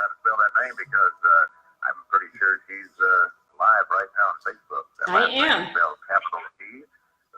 how to spell that name because I'm pretty sure she's live right now on Facebook. I am. Spelled capital T,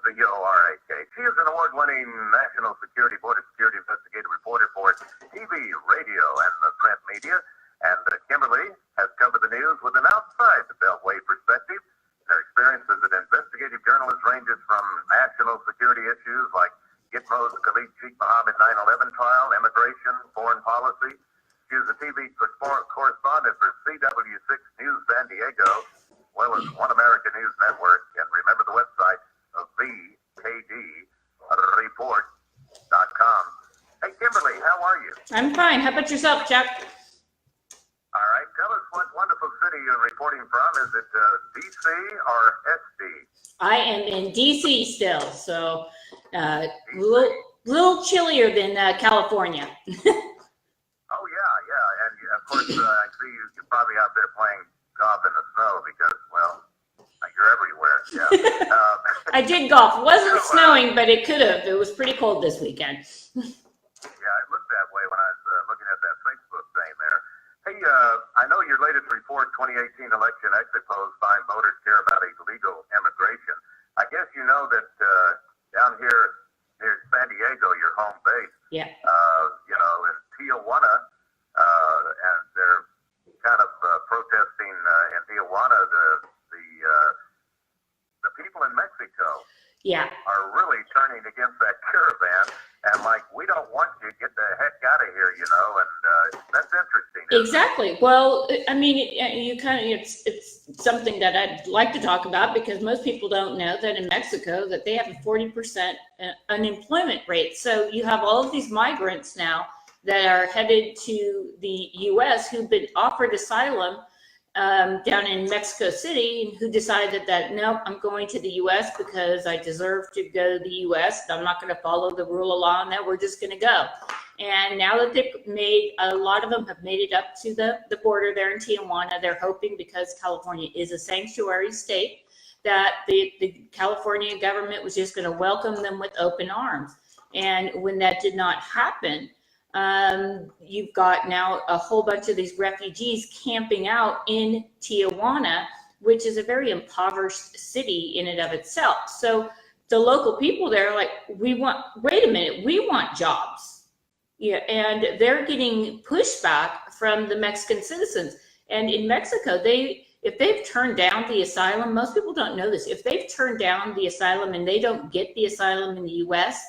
VORAK. She is an award-winning national security, border security investigative reporter for TV, radio, and the print media. And Kimberly has covered the news with an outside-the-beltway perspective. Her experience as an investigative journalist ranges from national security issues like Gitmo's Khalid Sheikh Mohammed 9/11 trial, immigration, foreign policy. She was a TV correspondent for CW6 News San Diego, as well as One American News Network. And remember the website of VKDReport.com. Hey, Kimberly, how are you? I'm fine. How about yourself, Chuck? All right. Tell us what wonderful city you're reporting from. Is it D.C. or SD? I am in D.C. still, so a little chillier than California. Oh, yeah. And of course, I see you're probably out there playing golf in the snow because, well, you're everywhere. Yeah. I did golf. It wasn't snowing, but it could have. It was pretty cold this weekend. Yeah, it looked that way when I was looking at that Facebook thing there. Hey, I know your latest report, 2018 election exit polls find voters care about illegal immigration. I guess you know that down here near San Diego, your home base, Yeah. In Tijuana, and they're kind of protesting in Tijuana, the people in Mexico Yeah. are really turning against that caravan and like, we don't want you, get the heck out of here, and that's interesting. Exactly. Well, I mean, it's something that I'd like to talk about because most people don't know that in Mexico that they have a 40% unemployment rate. So you have all of these migrants now that are headed to the U.S. who've been offered asylum down in Mexico City and who decided that, no, I'm going to the U.S. because I deserve to go to the U.S. I'm not going to follow the rule of law and that we're just going to go. And now that they've made, a lot of them have made it up to the border there in Tijuana, they're hoping because California is a sanctuary state that the California government was just going to welcome them with open arms. And when that did not happen, you've got now a whole bunch of these refugees camping out in Tijuana, which is a very impoverished city in and of itself. So the local people there are like, wait a minute, we want jobs. Yeah, and they're getting pushback from the Mexican citizens. And in Mexico, if they've turned down the asylum, most people don't know this. If they've turned down the asylum and they don't get the asylum in the US,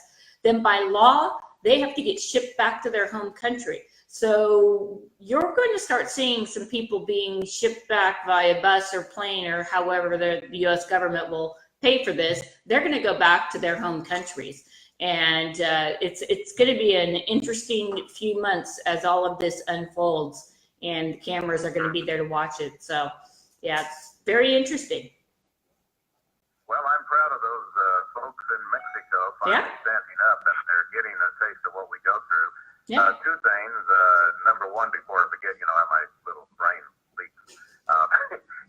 then by law, they have to get shipped back to their home country. So you're going to start seeing some people being shipped back via bus or plane or however the US government will pay for this. They're going to go back to their home countries. And it's going to be an interesting few months as all of this unfolds, and cameras are going to be there to watch it. So, yeah, it's very interesting. Well, I'm proud of those folks in Mexico finally standing up, and they're getting a taste of what we go through. Yeah. Two things. Number one, before I forget, how my little brain leaks,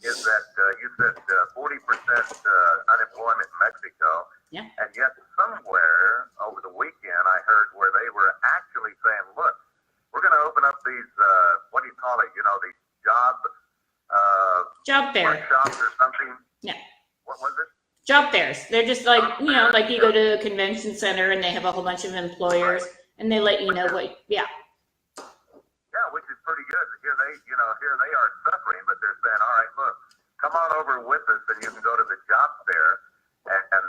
is that you said 40% unemployment in Mexico. Yeah. And yet somewhere over the weekend, I heard where they were actually saying, look, we're going to open up these, what do you call it? These job fair workshops or something. Yeah. What was it? Job fairs. They're just like, like you go to a convention center and they have a whole bunch of employers and they let you know what, Yeah, which is pretty good. Here they are suffering, but they're saying, all right, look, come on over with us and you can go to the job fair. And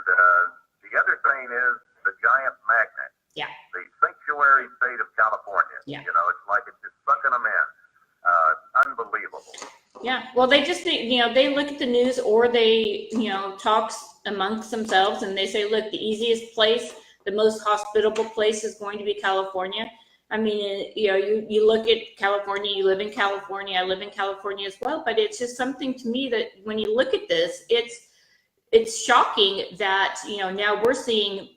the other thing is the giant magnet. Yeah. The sanctuary state of California. Yeah. It's like it's just sucking them in. Unbelievable. Yeah. Well, they just, they look at the news or they, talk amongst themselves and they say, look, the easiest place, the most hospitable place is going to be California. I mean, you look at California, you live in California, I live in California as well, but it's just something to me that when you look at this, it's shocking that, now we're seeing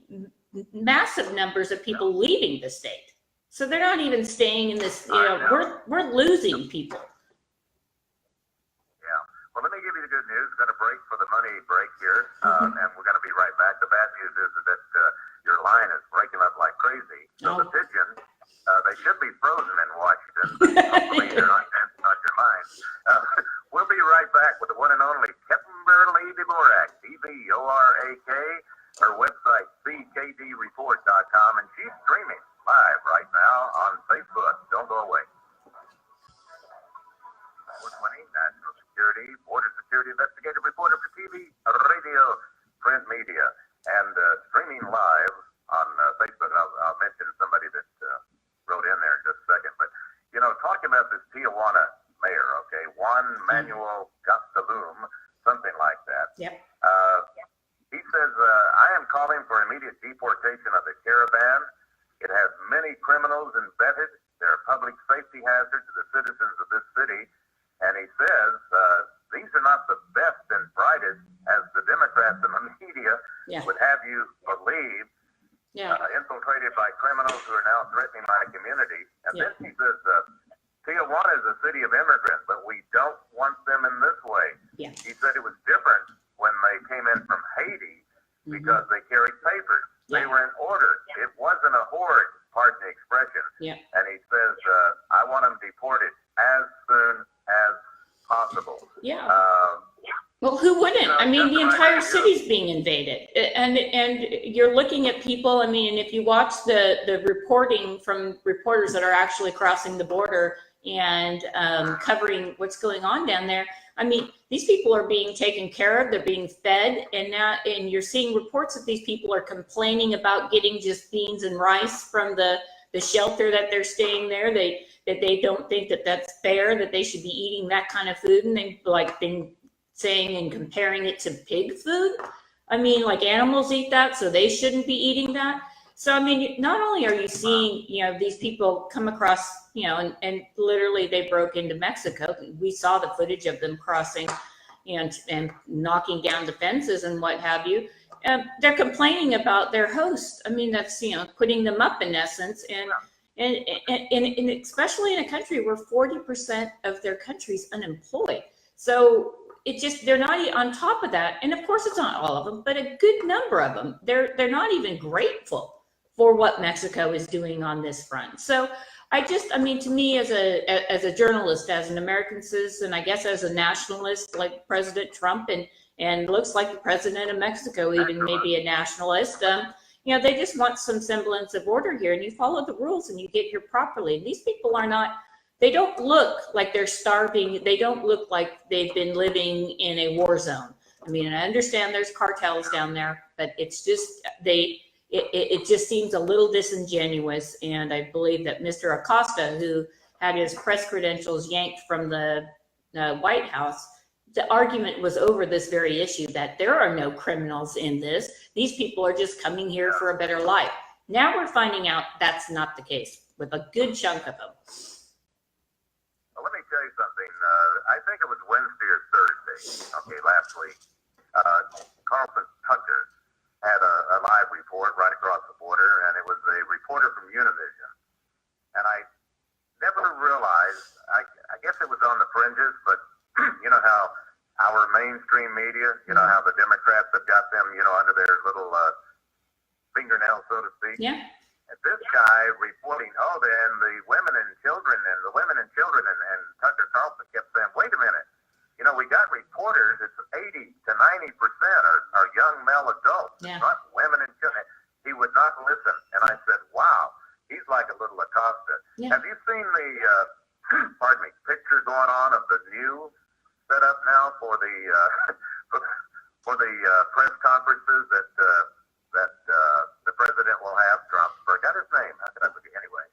massive numbers of people leaving the state. So they're not even staying in this, we're losing people. Yeah. Well, let me give you the good news. We're going to break for the money break here, and we're going to be right back. The bad news is that your line is breaking up like crazy. So the pigeons, they should be frozen in Washington, but hopefully they're not. mind. We'll be right back with the one and only Kimberly Dvorak, D-V-O-R-A-K, her website, ckdreport.com, and she's streaming live right now on Facebook. Don't go away. 420, National Security, Border Security Investigative Reporter for TV, radio, print media, and streaming live on Facebook. I'll mention somebody that wrote in there in just a second. But, you know, talking about this Tijuana mayor, okay, Juan Manuel Gastelum, something like that. Yep. He says, I am calling for immediate deportation of the Caravan. It has many criminals embedded. There are public safety hazards to the citizens of this city. And he says, these are not the best and brightest, as the Democrats and the media would have you believe, infiltrated by criminals who are now threatening my community. And then he says, Tijuana is a city of immigrants, but we don't want them in this way. Yeah. He said it was different when they came in from Haiti because they carried papers. They were in order. It wasn't a horde, pardon the expression. Yeah. And he says, I want them deported as soon as possible. Yeah. Well, who wouldn't? I mean, the entire city's being invaded, and you're looking at people. I mean, if you watch the reporting from reporters that are actually crossing the border and covering what's going on down there, I mean, these people are being taken care of. They're being fed, and you're seeing reports that these people are complaining about getting just beans and rice from the shelter that they're staying there. That they don't think that that's fair, that they should be eating that kind of food, and they've like been saying and comparing it to pig food. I mean, like animals eat that, so they shouldn't be eating that. So, I mean, not only are you seeing, you know, these people come across, you know, and literally they broke into Mexico. We saw the footage of them crossing and knocking down the fences and what have you. They're complaining about their host. I mean, that's, you know, putting them up in essence. And especially in a country where 40% of their country's unemployed. So they're not on top of that. And of course it's not all of them, but a good number of them, they're not even grateful for what Mexico is doing on this front. So I mean, to me as a journalist, as an American citizen, I guess as a nationalist like President Trump and looks like the president of Mexico, even maybe a nationalist, you know, they just want some semblance of order here, and you follow the rules and you get here properly. And these people are not, they don't look like they're starving. They don't look like they've been living in a war zone. I mean, and I understand there's cartels down there, but it's just, it just seems a little disingenuous. And I believe that Mr. Acosta, who had his press credentials yanked from the White House, the argument was over this very issue, that there are no criminals in this. These people are just coming here for a better life. Now we're finding out that's not the case with a good chunk of them. Well, let me tell you something. I think it was Wednesday or Thursday, okay, last week. Carlson Tucker had a live report right across the border, and it was a reporter from Univision. And I never realized, I guess it was on the fringes, but you know how our mainstream media, you know how the Democrats have got them, you know, under their little fingernails, so to speak. Yeah. And this guy reporting, then the women and children, and Tucker Carlson kept saying, wait a minute, you know, we got reporters, it's 80 to 90% are young male adults, not women and children. He would not listen. And I said, wow, he's like a little Acosta. Yeah. Have you seen the, picture going on of the new setup now for the press conferences that the president will have? Trump, forgot his name. How could I forget? Anyway,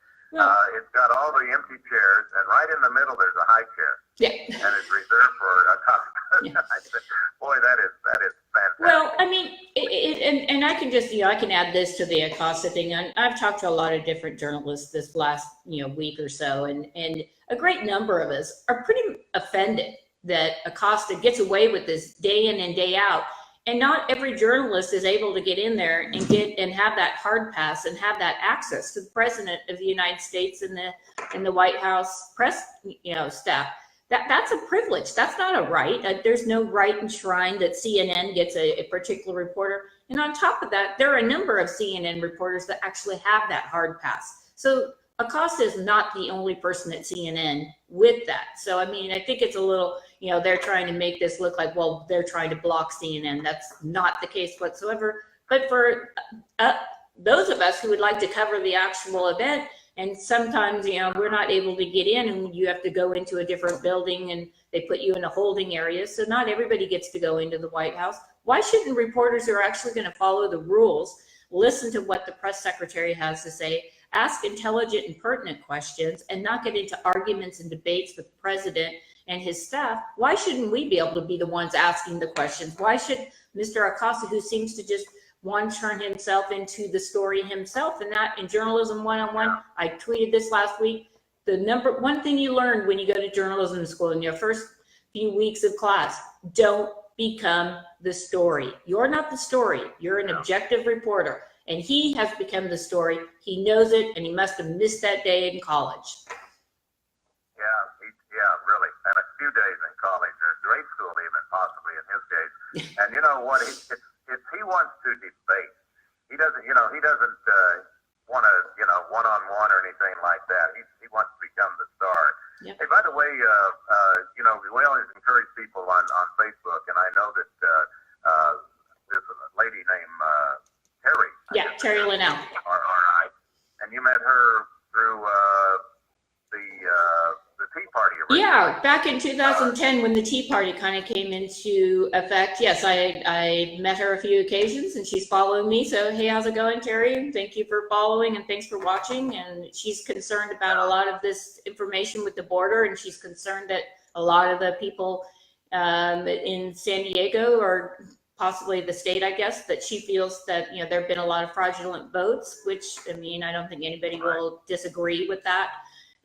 it's got all the empty chairs, and right in the middle there's a high chair. Yeah. And it's reserved for Acosta. Yeah. I said, boy, that is fantastic. Well, I mean, and I can just, you know, I can add this to the Acosta thing. I've talked to a lot of different journalists this last, you know, week or so, and a great number of us are pretty offended that Acosta gets away with this day in and day out. And not every journalist is able to get in there and have that hard pass and have that access to the president of the United States and the White House press, you know, staff. That's a privilege. That's not a right. There's no right enshrined that CNN gets a particular reporter. And on top of that, there are a number of CNN reporters that actually have that hard pass. So Acosta is not the only person at CNN with that. So, I mean, I think it's a little, they're trying to make this look like, well, they're trying to block CNN. That's not the case whatsoever. But for those of us who would like to cover the actual event, and sometimes, we're not able to get in and you have to go into a different building and they put you in a holding area. So not everybody gets to go into the White House. Why shouldn't reporters who are actually going to follow the rules listen to what the press secretary has to say, ask intelligent and pertinent questions, and not get into arguments and debates with the president and his staff? Why shouldn't we be able to be the ones asking the questions? Why should Mr. Acosta, who seems to just want to turn himself into the story himself, and that in Journalism 101, I tweeted this last week, the number one thing you learned when you go to journalism school in your first few weeks of class, don't become the story. You're not the story. You're an objective reporter. And he has become the story. He knows it, and he must have missed that day in college. Yeah, really. And a few days in college, or grade school even, possibly in his case. And you know what? If he wants to debate, he doesn't want to, one-on-one or anything like that. He wants to become the star. Yep. Hey, by the way, we always encourage people on Facebook, and I know that there's a lady named Terry. Yeah, Terry Linnell. R.I. And you met her through the Tea Party. Originally. Yeah, back in 2010 when the Tea Party kind of came into effect. Yes, I met her a few occasions, and she's following me. So, hey, how's it going, Terry? Thank you for following, and thanks for watching. And she's concerned about a lot of this information with the border, and she's concerned that a lot of the people in San Diego, or possibly the state, I guess, that she feels that, there have been a lot of fraudulent votes, which, I mean, I don't think anybody will disagree with that.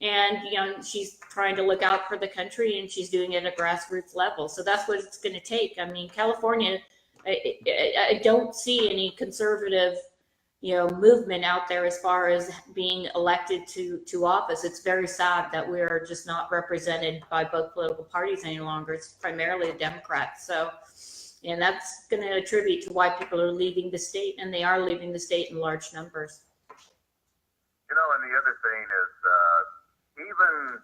And, she's trying to look out for the country, and she's doing it at a grassroots level. So that's what it's going to take. I mean, California, I don't see any conservative, movement out there as far as being elected to office. It's very sad that we're just not represented by both political parties any longer. It's primarily the Democrats. So, and that's going to attribute to why people are leaving the state, and they are leaving the state in large numbers. And the other thing is, even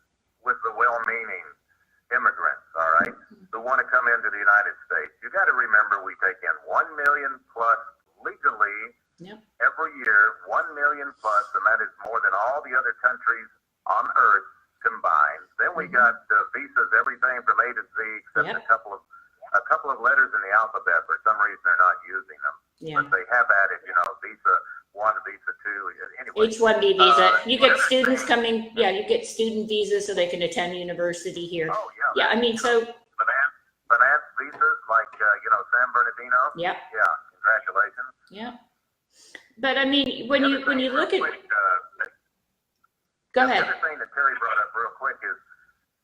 with the well-meaning immigrants, all right, who want to come into the United States, you got to remember we take in 1 million plus legally every year, 1 million plus, and that is more than all the other countries on Earth combined. Then we got visas, everything from A to Z, except a couple of letters in the alphabet. For some reason, they're not using them, but they have added, visa 1, visa 2. Anyway, H-1B visa. You get students coming. Yeah, you get student visas so they can attend university here. Oh yeah. Yeah, I mean, so finance visas like San Bernardino. Yeah. Yeah. Congratulations. Yeah. But I mean, when you look at, go ahead. The other thing that Terry brought up real quick is,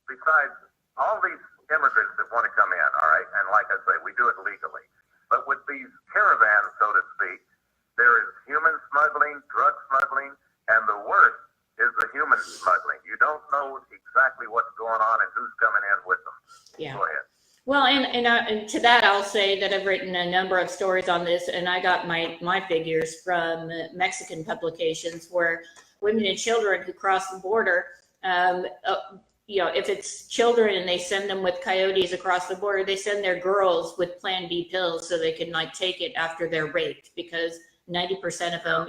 besides all these immigrants that want to come in, all right, and like I say, we do it legally, but with these caravans, so to speak, there is human smuggling, drug smuggling, and the worst is the human smuggling. You don't know exactly what's going on and who's coming in with them. Yeah. Go ahead. Well, and to that, I'll say that I've written a number of stories on this, and I got my figures from Mexican publications where women and children who cross the border, if it's children and they send them with coyotes across the border, they send their girls with Plan B pills so they can take it after they're raped, because 90% of them,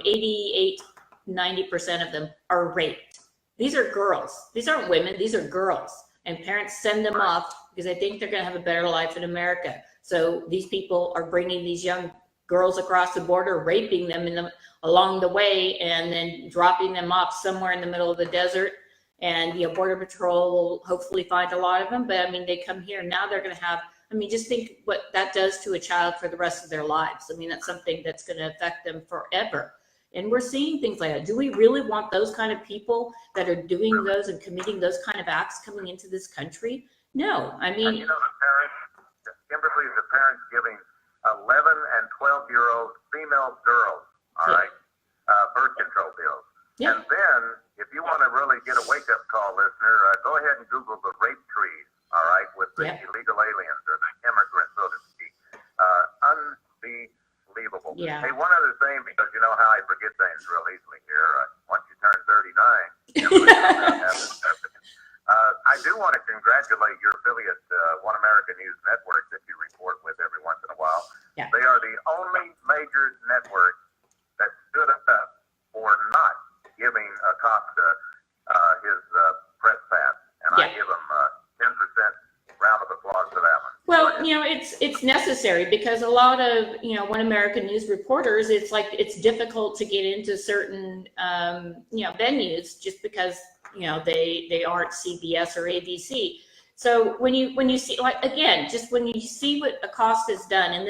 90% of them are raped. These are girls. These aren't women. These are girls. And parents send them off because they think they're going to have a better life in America. So these people are bringing these young girls across the border, raping them along the way, and then dropping them off somewhere in the middle of the desert. And, Border Patrol will hopefully find a lot of them. But, I mean, they come here. Now they're going to have, just think what that does to a child for the rest of their lives. That's something that's going to affect them forever. And we're seeing things like that. Do we really want those kind of people that are doing those and committing those kind of acts coming into this country? No. And, the parents, Kimberly, the parents giving 11 and 12-year-old female girls, all right, birth control pills. Yeah. And then, if you want to really get a wake-up call, listener, go ahead and Google the rape trees, all right, with the illegal aliens or the immigrants, so to speak. Unbelievable. Yeah. Hey, one other thing, because you know how I forget things real easily here. Once you turn 39, Kimberly, I don't have this happening. I do want to congratulate your affiliate, One America News Network, that you report with every once in a while. Yeah. They are the only major network that stood up for not giving Acosta his press pass, and I give him 10% round of applause for that one. Well, it's necessary because a lot of, One American News reporters, it's like it's difficult to get into certain, venues just because, they aren't CBS or ABC. So when you see, like, again, just when you see what Acosta's done, and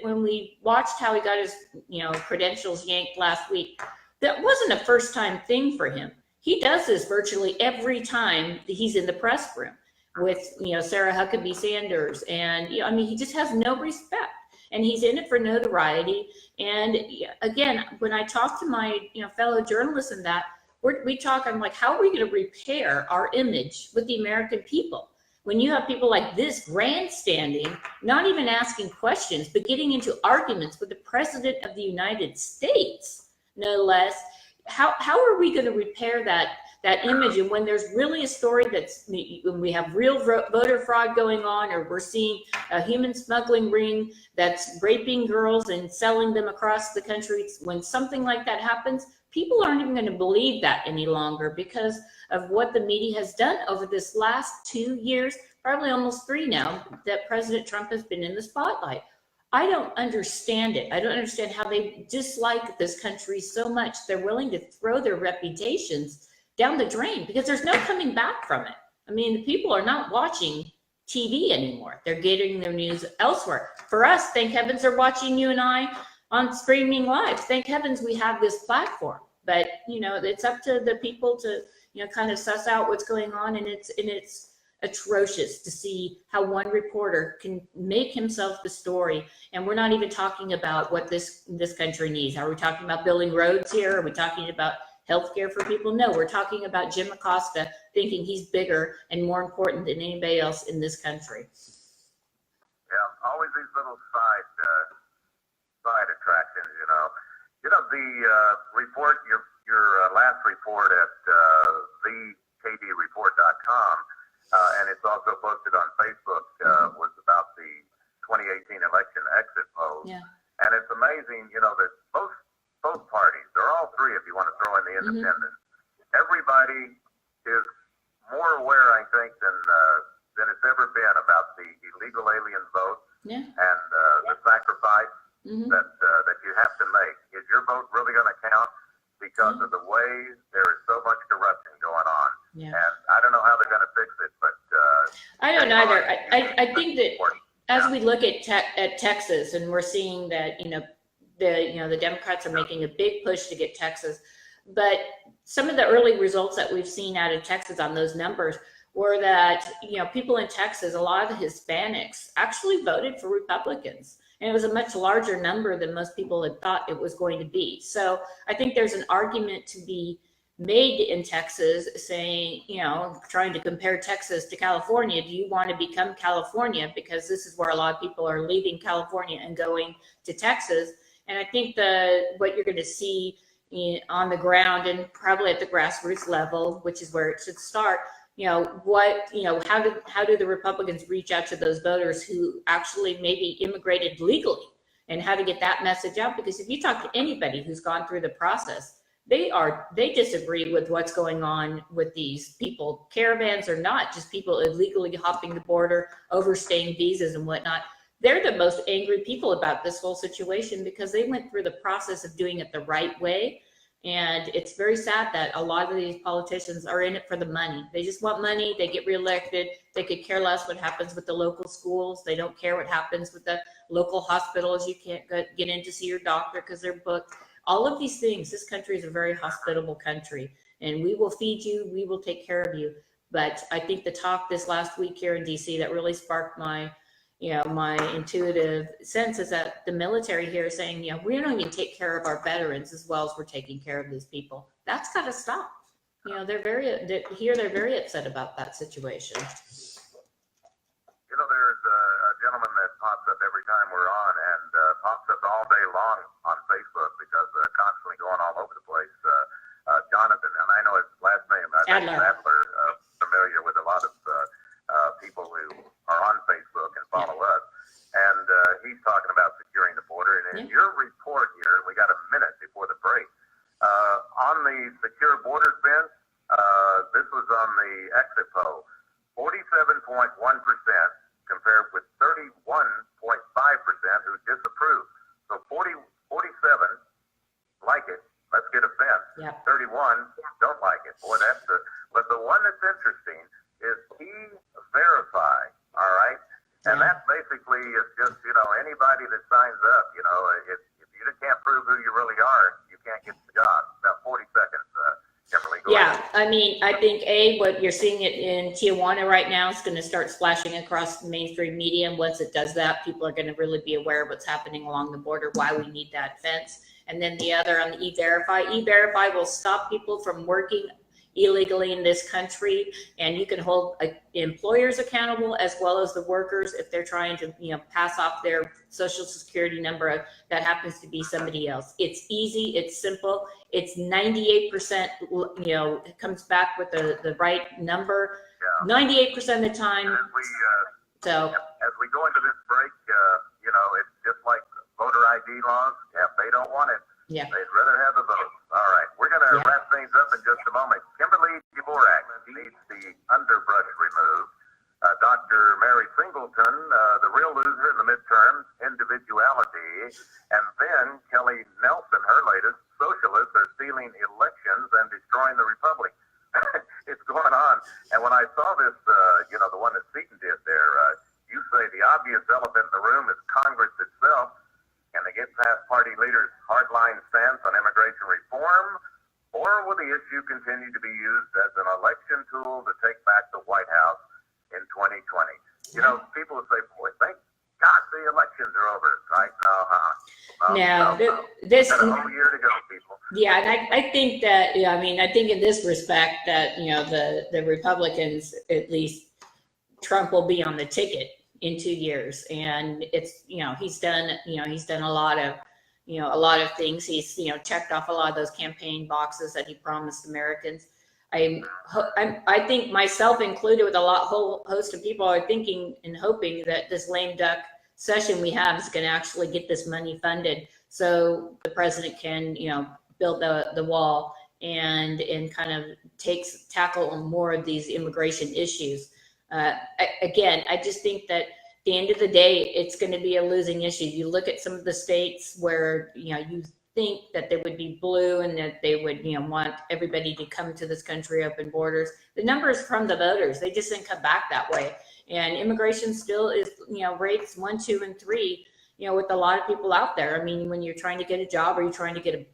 when we watched how he got his, credentials yanked last week, that wasn't a first time thing for him. He does this virtually every time he's in the press room with, Sarah Huckabee Sanders. And, he just has no respect, and he's in it for notoriety. And again, when I talk to my, fellow journalists and that, I'm like, how are we going to repair our image with the American people? When you have people like this grandstanding, not even asking questions, but getting into arguments with the President of the United States, no less, how are we going to repair that image? And when there's really a story when we have real voter fraud going on, or we're seeing a human smuggling ring that's raping girls and selling them across the country, when something like that happens, people aren't even going to believe that any longer because of what the media has done over this last 2 years, probably almost 3 now, that President Trump has been in the spotlight. I don't understand it. I don't understand how they dislike this country so much. They're willing to throw their reputations down the drain because there's no coming back from it. I mean, the people are not watching TV anymore. They're getting their news elsewhere. For us, thank heavens they're watching you and I on streaming live. Thank heavens we have this platform. But, it's up to the people to, kind of suss out what's going on. And it's atrocious to see how one reporter can make himself the story. And we're not even talking about what this country needs. Are we talking about building roads here? Are we talking about healthcare for people? No, we're talking about Jim Acosta thinking he's bigger and more important than anybody else in this country. Yeah, always these little side attractions, the report, your last report at thekdreport.com, and it's also posted on Facebook, was about the 2018 election exit polls. Yeah. And it's amazing, that both parties, they're all three, if you want to throw in the independents, everybody is more aware, I think, than it's ever been about the illegal alien vote and the sacrifice that you have to make. Is your vote really going to count? Because of the way there is so much corruption going on. Yeah. And I don't know how they're going to fix it, but I don't either. I think that as we look at Texas, and we're seeing that the Democrats are making a big push to get Texas, but some of the early results that we've seen out of Texas on those numbers were that people in Texas, a lot of the Hispanics actually voted for Republicans. And it was a much larger number than most people had thought it was going to be. So I think there's an argument to be made in Texas saying, trying to compare Texas to California. Do you want to become California? Because this is where a lot of people are leaving California and going to Texas. And I think what you're going to see on the ground and probably at the grassroots level, which is where it should start, how do the Republicans reach out to those voters who actually maybe immigrated legally, and how to get that message out? Because if you talk to anybody who's gone through the process, they disagree with what's going on with these people. Caravans are not just people illegally hopping the border, overstaying visas and whatnot. They're the most angry people about this whole situation because they went through the process of doing it the right way. And it's very sad that a lot of these politicians are in it for the money. They just want money. They get reelected. They could care less what happens with the local schools. They don't care what happens with the local hospitals. You can't get in to see your doctor because they're booked. All of these things. This country is a very hospitable country, and we will feed you. We will take care of you. But I think the talk this last week here in DC that really sparked my intuitive sense is that the military here is saying, we don't even take care of our veterans as well as we're taking care of these people. That's got to stop. They're very upset about that situation. There's a gentleman that pops up every time we're on, and pops up all day long on Facebook because constantly going all over the place. Jonathan, and I know his last name, Adler, familiar with a lot of people who are on Facebook and follow us. And he's talking about securing the border. And in your report here, we got a minute before the break. On the secure borders fence, this was on the exit poll, 47.1% compared with 31.5% who disapprove. So 47 like it. Let's get a fence. 31 don't like it. Boy, that's the. But the one that's interesting is E-Verify. All right, and that basically is just anybody that signs up. If you just can't prove who you really are, you can't get the job. About 40 seconds. Kimberly, go ahead. I mean, I think what you're seeing it in Tijuana right now is going to start splashing across the mainstream media. And once it does that, people are going to really be aware of what's happening along the border, why we need that fence. And then the other on the E-Verify will stop people from working illegally in this country, and you can hold employers accountable as well as the workers if they're trying to pass off their social security number that happens to be somebody else. It's easy, it's simple, it's 98%, it comes back with the right number 98% of the time. As we go into this break, it's just like voter ID laws. They don't want it. They'd rather have the vote. All right, we're going to wrap things up in just a moment. Kimberly Dvorak needs the underbrush removed. Dr. Mary Singleton, the real loser in the midterms, individuality. And then Kelly Nelson, her latest, socialists are stealing elections and destroying the republic. It's going on. And when I saw this, the one that Seaton did there, you say the obvious elephant in the room is Congress itself. Can they get past party leaders' hardline stance on immigration reform? Or will the issue continue to be used as an election tool to take back the White House in 2020? People would say, boy, thank God the elections are over, right? This got a whole year to go, people. Yeah, and I think that, I think in this respect that, the Republicans, at least Trump will be on the ticket in 2 years. And it's, he's done a lot of things. He's, checked off a lot of those campaign boxes that he promised Americans. I think myself included with a whole host of people are thinking and hoping that this lame duck session we have is going to actually get this money funded so the president can, build the wall and kind of tackle on more of these immigration issues. Again, I just think that at the end of the day, it's going to be a losing issue. You look at some of the states where, you think that they would be blue and that they would, want everybody to come to this country, open borders. The numbers from the voters, they just didn't come back that way. And immigration still is, rates 1, 2, and 3, with a lot of people out there. I mean, when you're trying to get a job or you're trying to get a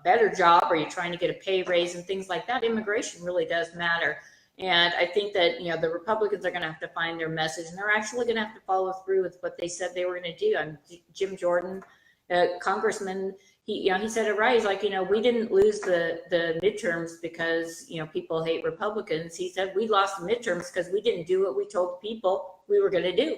better job or you're trying to get a pay raise and things like that, immigration really does matter. And I think that, the Republicans are going to have to find their message, and they're actually going to have to follow through with what they said they were going to do. Jim Jordan, congressman, he said it right. He's like, we didn't lose the midterms because, people hate Republicans. He said we lost the midterms because we didn't do what we told people we were going to do.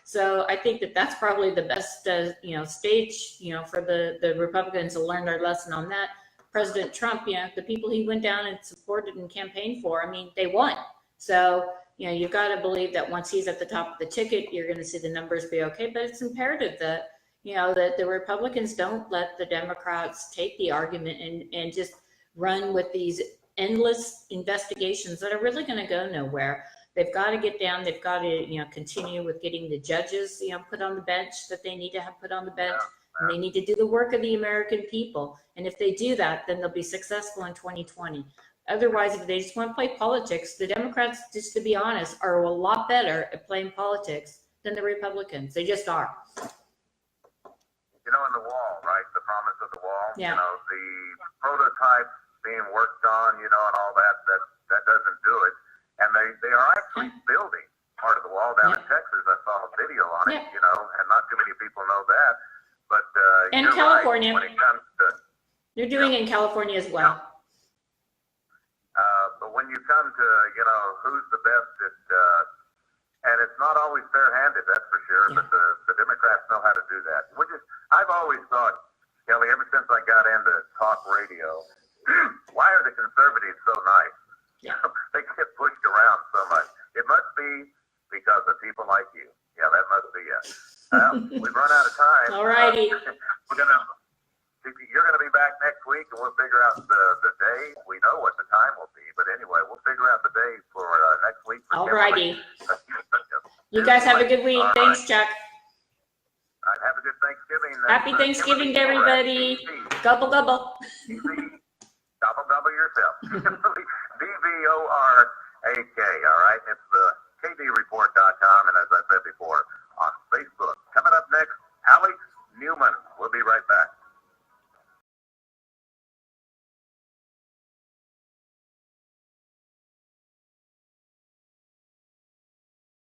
So I think that that's probably the best, stage, for the Republicans to learn their lesson on that. President Trump, the people he went down and supported and campaigned for, they won. So, you've got to believe that once he's at the top of the ticket, you're going to see the numbers be okay. But it's imperative that, that the Republicans don't let the Democrats take the argument and just run with these endless investigations that are really going to go nowhere. They've got to get down. They've got to, continue with getting the judges, put on the bench that they need to have put on the bench. And they need to do the work of the American people. And if they do that, then they'll be successful in 2020. Otherwise, if they just want to play politics, the Democrats, just to be honest, are a lot better at playing politics than the Republicans. They just are. In the wall, right? The promise of the wall. Yeah. The prototype being worked on, and all that doesn't do it. And they are actually building part of the wall down in Texas. I saw a video on it, and not too many people know that. But and California, right, when it comes to, they're doing it in California as well. But when you come to, who's the best at, and it's not always fair-handed, that's for sure. Yeah. But the Democrats know how to do that. I've always thought, Kelly, ever since I got into talk radio, Why are the conservatives so nice? Yeah. They get pushed around so much. It must be because of people like you. Yeah, that must be it. We've run out of time. All righty. You're gonna be back next week, and we'll figure out the day. We know what the time will be, but anyway, we'll figure out the day for next week. All righty. You guys have a good week. Thanks, Chuck. Have a good Thanksgiving. Happy Thanksgiving to everybody. Gobble, gobble. Gobble, gobble yourself. DVORAK, all right? It's the KDReport.com, and as I said before, on Facebook. Coming up next, Alex Newman. We'll be right back.